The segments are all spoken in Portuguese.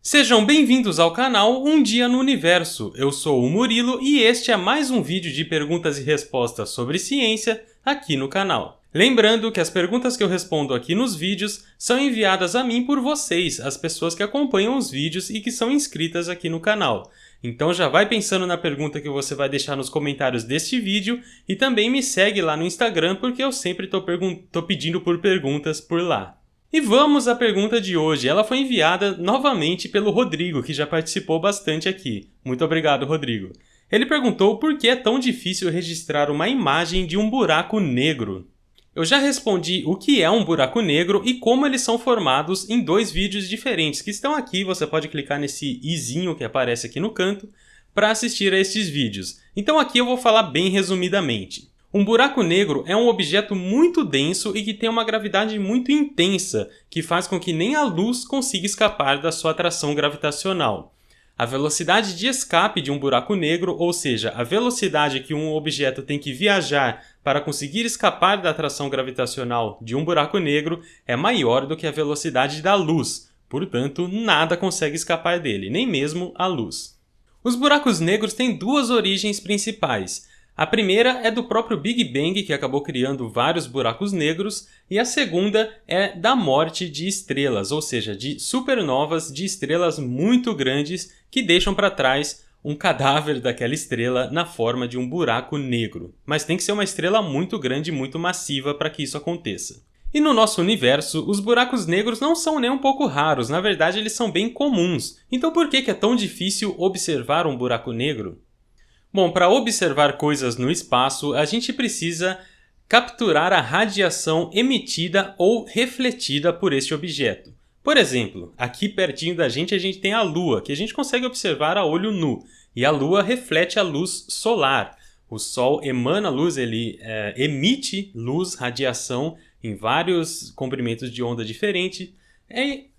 Sejam bem-vindos ao canal Um Dia no Universo. Eu sou o Murilo e este é mais um vídeo de perguntas e respostas sobre ciência aqui no canal. Lembrando que as perguntas que eu respondo aqui nos vídeos são enviadas a mim por vocês, as pessoas que acompanham os vídeos e que são inscritas aqui no canal. Então já vai pensando na pergunta que você vai deixar nos comentários deste vídeo e também me segue lá no Instagram porque eu sempre tô pedindo por perguntas por lá. E vamos à pergunta de hoje. Ela foi enviada novamente pelo Rodrigo, que já participou bastante aqui. Muito obrigado, Rodrigo. Ele perguntou por que é tão difícil registrar uma imagem de um buraco negro. Eu já respondi o que é um buraco negro e como eles são formados em dois vídeos diferentes que estão aqui. Você pode clicar nesse izinho que aparece aqui no canto para assistir a estes vídeos. Então aqui eu vou falar bem resumidamente. Um buraco negro é um objeto muito denso e que tem uma gravidade muito intensa, que faz com que nem a luz consiga escapar da sua atração gravitacional. A velocidade de escape de um buraco negro, ou seja, a velocidade que um objeto tem que viajar para conseguir escapar da atração gravitacional de um buraco negro, é maior do que a velocidade da luz. Portanto, nada consegue escapar dele, nem mesmo a luz. Os buracos negros têm duas origens principais. A primeira é do próprio Big Bang, que acabou criando vários buracos negros, e a segunda é da morte de estrelas, ou seja, de supernovas de estrelas muito grandes que deixam para trás um cadáver daquela estrela na forma de um buraco negro. Mas tem que ser uma estrela muito grande e muito massiva para que isso aconteça. E no nosso universo, os buracos negros não são nem um pouco raros, na verdade eles são bem comuns. Então por que é tão difícil observar um buraco negro? Bom, para observar coisas no espaço, a gente precisa capturar a radiação emitida ou refletida por este objeto. Por exemplo, aqui pertinho da gente a gente tem a Lua, que a gente consegue observar a olho nu, e a Lua reflete a luz solar. O Sol emana luz, ele emite luz, radiação, em vários comprimentos de onda diferentes.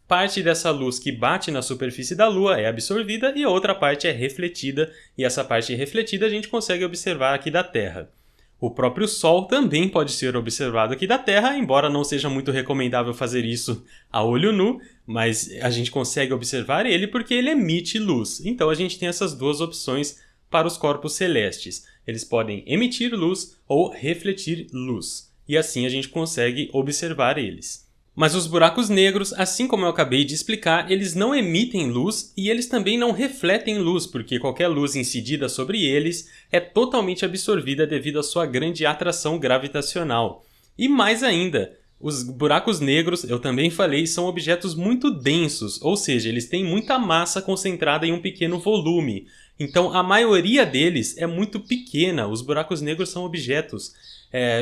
Parte dessa luz que bate na superfície da Lua é absorvida e a outra parte é refletida, e essa parte refletida a gente consegue observar aqui da Terra. O próprio Sol também pode ser observado aqui da Terra, embora não seja muito recomendável fazer isso a olho nu, mas a gente consegue observar ele porque ele emite luz. Então a gente tem essas duas opções para os corpos celestes. Eles podem emitir luz ou refletir luz, e assim a gente consegue observar eles. Mas os buracos negros, assim como eu acabei de explicar, eles não emitem luz e eles também não refletem luz, porque qualquer luz incidida sobre eles é totalmente absorvida devido à sua grande atração gravitacional. E mais ainda, os buracos negros, eu também falei, são objetos muito densos, ou seja, eles têm muita massa concentrada em um pequeno volume. Então a maioria deles é muito pequena. Os buracos negros são objetos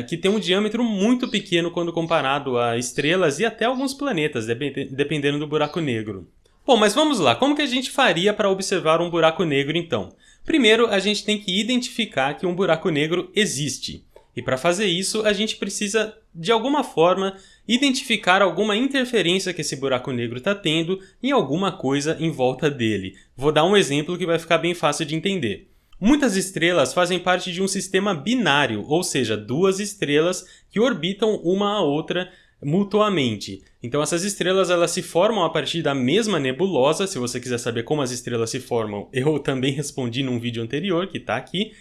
que têm um diâmetro muito pequeno quando comparado a estrelas e até alguns planetas, dependendo do buraco negro. Bom, mas vamos lá, como que a gente faria para observar um buraco negro então? Primeiro, a gente tem que identificar que um buraco negro existe. E para fazer isso, a gente precisa, de alguma forma, identificar alguma interferência que esse buraco negro está tendo em alguma coisa em volta dele. Vou dar um exemplo que vai ficar bem fácil de entender. Muitas estrelas fazem parte de um sistema binário, ou seja, duas estrelas que orbitam uma a outra mutuamente. Então essas estrelas elas se formam a partir da mesma nebulosa. Se você quiser saber como as estrelas se formam, eu também respondi num vídeo anterior que está aqui.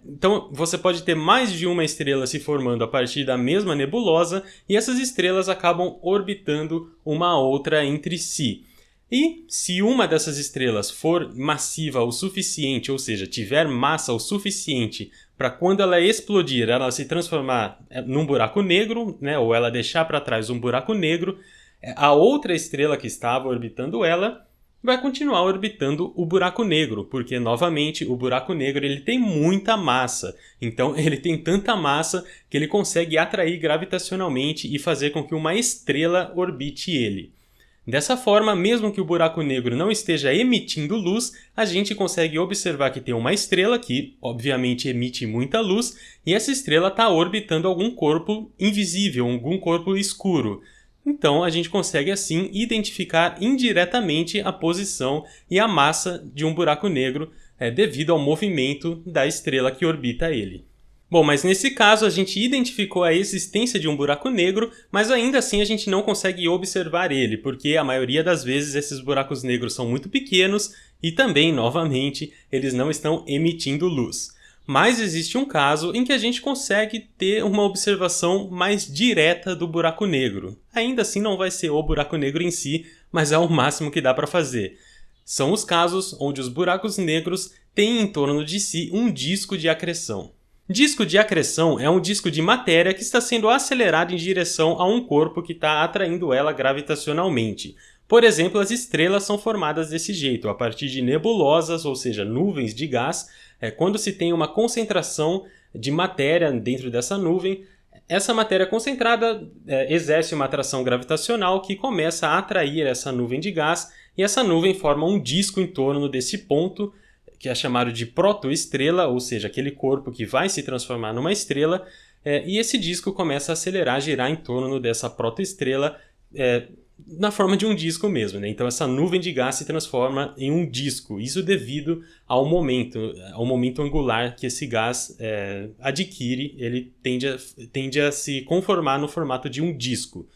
Então você pode ter mais de uma estrela se formando a partir da mesma nebulosa e essas estrelas acabam orbitando uma a outra entre si. E se uma dessas estrelas for massiva o suficiente, ou seja, tiver massa o suficiente para quando ela explodir, ela se transformar num buraco negro, né, ou ela deixar para trás um buraco negro, a outra estrela que estava orbitando ela vai continuar orbitando o buraco negro, porque, novamente, o buraco negro ele tem muita massa. Então, ele tem tanta massa que ele consegue atrair gravitacionalmente e fazer com que uma estrela orbite ele. Dessa forma, mesmo que o buraco negro não esteja emitindo luz, a gente consegue observar que tem uma estrela que, obviamente, emite muita luz, e essa estrela está orbitando algum corpo invisível, algum corpo escuro. Então, a gente consegue, assim, identificar indiretamente a posição e a massa de um buraco negro devido ao movimento da estrela que orbita ele. Bom, mas nesse caso a gente identificou a existência de um buraco negro, mas ainda assim a gente não consegue observar ele, porque a maioria das vezes esses buracos negros são muito pequenos e também, novamente, eles não estão emitindo luz. Mas existe um caso em que a gente consegue ter uma observação mais direta do buraco negro. Ainda assim não vai ser o buraco negro em si, mas é o máximo que dá para fazer. São os casos onde os buracos negros têm em torno de si um disco de acreção. Disco de acreção é um disco de matéria que está sendo acelerado em direção a um corpo que está atraindo ela gravitacionalmente. Por exemplo, as estrelas são formadas desse jeito, a partir de nebulosas, ou seja, nuvens de gás. Quando se tem uma concentração de matéria dentro dessa nuvem, essa matéria concentrada exerce uma atração gravitacional que começa a atrair essa nuvem de gás, e essa nuvem forma um disco em torno desse ponto, que é chamado de protoestrela, ou seja, aquele corpo que vai se transformar numa estrela, e esse disco começa a acelerar, girar em torno dessa protoestrela, na forma de um disco mesmo, né? Então essa nuvem de gás se transforma em um disco, isso devido ao momento angular que esse gás adquire, ele tende a se conformar no formato de um disco.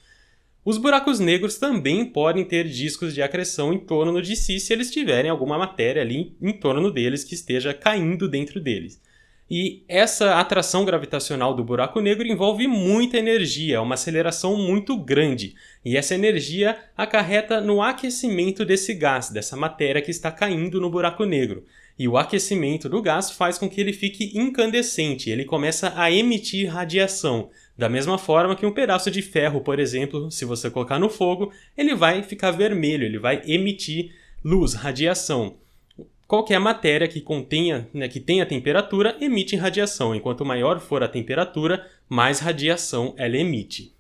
Os buracos negros também podem ter discos de acreção em torno de si se eles tiverem alguma matéria ali em torno deles que esteja caindo dentro deles. E essa atração gravitacional do buraco negro envolve muita energia, uma aceleração muito grande. E essa energia acarreta no aquecimento desse gás, dessa matéria que está caindo no buraco negro. E o aquecimento do gás faz com que ele fique incandescente, ele começa a emitir radiação. Da mesma forma que um pedaço de ferro, por exemplo, se você colocar no fogo, ele vai ficar vermelho, ele vai emitir luz, radiação. Qualquer matéria que tenha temperatura emite radiação. Enquanto maior for a temperatura, mais radiação ela emite.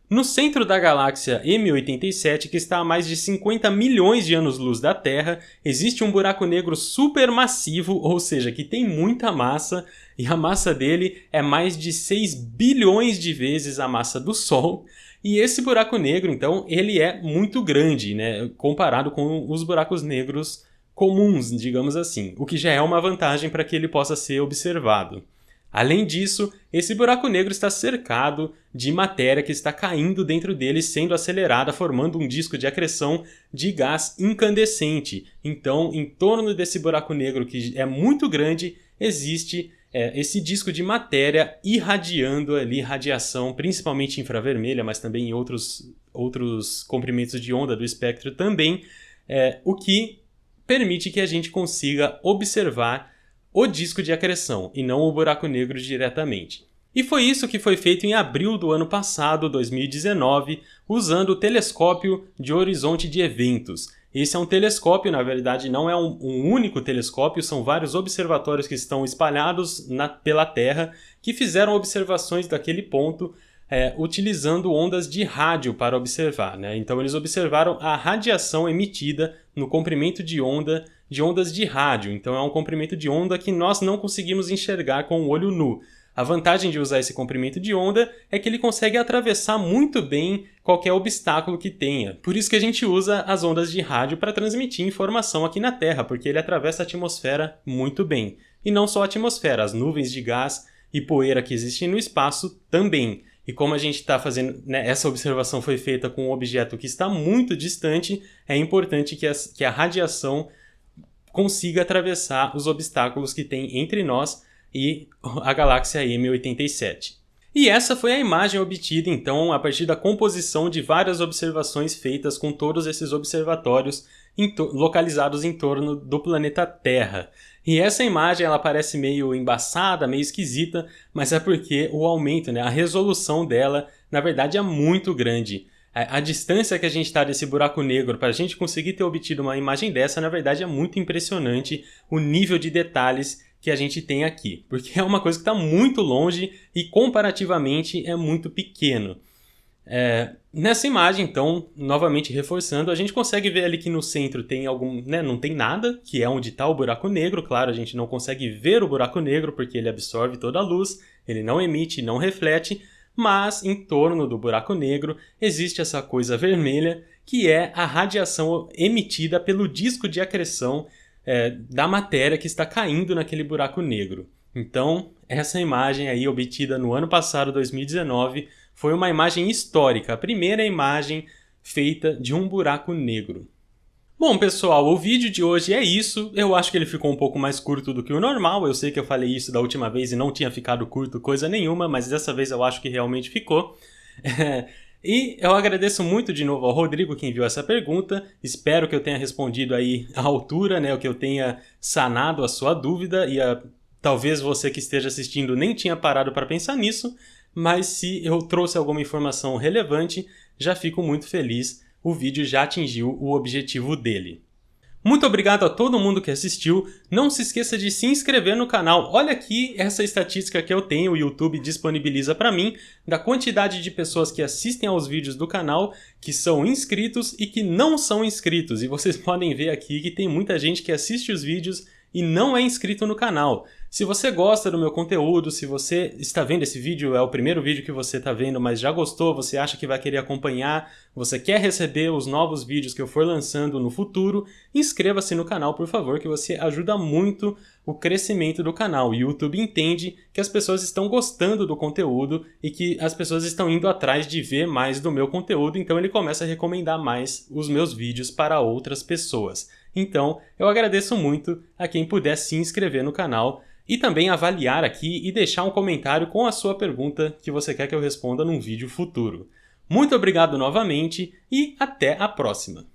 No centro da galáxia M87, que está a mais de 50 milhões de anos-luz da Terra, existe um buraco negro supermassivo, ou seja, que tem muita massa, e a massa dele é mais de 6 bilhões de vezes a massa do Sol. E esse buraco negro, então, ele é muito grande, né, comparado com os buracos negros comuns, digamos assim, o que já é uma vantagem para que ele possa ser observado. Além disso, esse buraco negro está cercado de matéria que está caindo dentro dele, sendo acelerada, formando um disco de acreção de gás incandescente. Então, em torno desse buraco negro, que é muito grande, existe esse disco de matéria irradiando ali radiação, principalmente infravermelha, mas também em outros comprimentos de onda do espectro também, o que permite que a gente consiga observar o disco de acreção e não o buraco negro diretamente. E foi isso que foi feito em abril do ano passado, 2019, usando o telescópio de horizonte de eventos. Esse é um telescópio, na verdade não é um único telescópio, são vários observatórios que estão espalhados pela Terra que fizeram observações daquele ponto utilizando ondas de rádio para observar, né? Então eles observaram a radiação emitida no comprimento de ondas de rádio. Então é um comprimento de onda que nós não conseguimos enxergar com o olho nu. A vantagem de usar esse comprimento de onda é que ele consegue atravessar muito bem qualquer obstáculo que tenha. Por isso que a gente usa as ondas de rádio para transmitir informação aqui na Terra, porque ele atravessa a atmosfera muito bem. E não só a atmosfera, as nuvens de gás e poeira que existem no espaço também. E como a gente está fazendo, né, essa observação foi feita com um objeto que está muito distante, é importante que a radiação consiga atravessar os obstáculos que tem entre nós e a galáxia M87. E essa foi a imagem obtida, então, a partir da composição de várias observações feitas com todos esses observatórios localizados em torno do planeta Terra. E essa imagem ela parece meio embaçada, meio esquisita, mas é porque o aumento, né, a resolução dela, na verdade é muito grande. A distância que a gente está desse buraco negro para a gente conseguir ter obtido uma imagem dessa, na verdade é muito impressionante o nível de detalhes que a gente tem aqui. Porque é uma coisa que está muito longe e comparativamente é muito pequeno. Nessa imagem, então, novamente reforçando, a gente consegue ver ali que no centro tem não tem nada, que é onde está o buraco negro. Claro, a gente não consegue ver o buraco negro porque ele absorve toda a luz, ele não emite, não reflete, mas em torno do buraco negro existe essa coisa vermelha que é a radiação emitida pelo disco de acreção da matéria que está caindo naquele buraco negro. Então, essa imagem aí obtida no ano passado, 2019, foi uma imagem histórica, a primeira imagem feita de um buraco negro. Bom, pessoal, o vídeo de hoje é isso. Eu acho que ele ficou um pouco mais curto do que o normal. Eu sei que eu falei isso da última vez e não tinha ficado curto coisa nenhuma, mas dessa vez eu acho que realmente ficou. E eu agradeço muito de novo ao Rodrigo que enviou essa pergunta. Espero que eu tenha respondido aí à altura, né? Que eu tenha sanado a sua dúvida e talvez você que esteja assistindo nem tinha parado para pensar nisso, mas se eu trouxe alguma informação relevante, já fico muito feliz. O vídeo já atingiu o objetivo dele. Muito obrigado a todo mundo que assistiu. Não se esqueça de se inscrever no canal. Olha aqui essa estatística que eu tenho, o YouTube disponibiliza para mim, da quantidade de pessoas que assistem aos vídeos do canal, que são inscritos e que não são inscritos. E vocês podem ver aqui que tem muita gente que assiste os vídeos e não é inscrito no canal. Se você gosta do meu conteúdo, se você está vendo esse vídeo, é o primeiro vídeo que você está vendo, mas já gostou, você acha que vai querer acompanhar, você quer receber os novos vídeos que eu for lançando no futuro, inscreva-se no canal, por favor, que você ajuda muito o crescimento do canal. O YouTube entende que as pessoas estão gostando do conteúdo e que as pessoas estão indo atrás de ver mais do meu conteúdo, então ele começa a recomendar mais os meus vídeos para outras pessoas. Então, eu agradeço muito a quem puder se inscrever no canal e também avaliar aqui e deixar um comentário com a sua pergunta que você quer que eu responda num vídeo futuro. Muito obrigado novamente e até a próxima!